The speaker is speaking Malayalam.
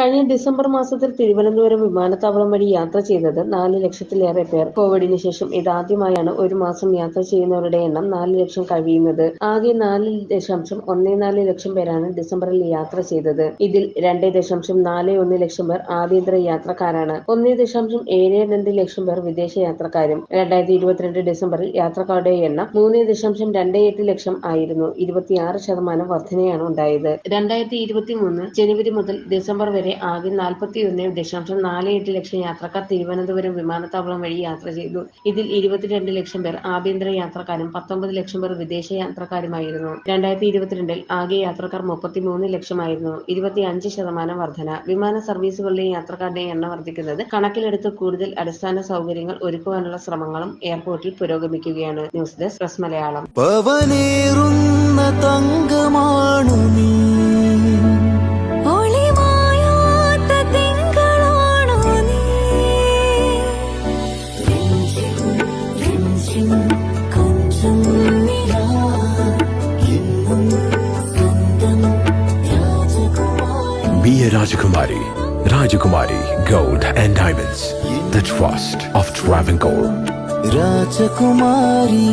കഴിഞ്ഞ ഡിസംബർ മാസത്തിൽ തിരുവനന്തപുരം വിമാനത്താവളം വഴി യാത്ര ചെയ്തത് 4 ലക്ഷത്തിലേറെ പേർ. കോവിഡിന് ശേഷം ഇതാദ്യമായാണ് ഒരു മാസം യാത്ര ചെയ്യുന്നവരുടെ എണ്ണം 4 ലക്ഷം കവിയുന്നത്. ആകെ 4.14 ലക്ഷം പേരാണ് ഡിസംബറിൽ യാത്ര ചെയ്തത്. ഇതിൽ 2.41 ലക്ഷം പേർ ആഭ്യന്തര യാത്രക്കാരാണ്. 1.72 ലക്ഷം പേർ വിദേശ യാത്രക്കാരും. 2022 ഡിസംബറിൽ യാത്രക്കാരുടെ എണ്ണം 3.28 ലക്ഷം ആയിരുന്നു. 26% വർധനയാണ് ഉണ്ടായത്. 2023 ജനുവരി മുതൽ ഡിസംബർ വരെ ആകെ 41.48 ലക്ഷം യാത്രക്കാർ തിരുവനന്തപുരം വിമാനത്താവളം വഴി യാത്ര ചെയ്തു. ഇതിൽ 22 ലക്ഷം പേർ ആഭ്യന്തര യാത്രക്കാരും 19 ലക്ഷം പേർ വിദേശ യാത്രക്കാരുമായിരുന്നു. 2022 ആകെ യാത്രക്കാർ 33 ലക്ഷമായിരുന്നു. 25% വർധന. വിമാന സർവീസുകളിലെയും യാത്രക്കാരുടെയും എണ്ണം വർദ്ധിക്കുന്നത് കണക്കിലെടുത്ത് കൂടുതൽ അടിസ്ഥാന സൗകര്യങ്ങൾ ഒരുക്കുവാനുള്ള ശ്രമങ്ങളും എയർപോർട്ടിൽ പുരോഗമിക്കുകയാണ്. News desk press Malayalam. തങ്കമാണു നീ, Be a Rajakumari. Rajakumari Gold and Diamonds. The trust of Travancore. Rajakumari.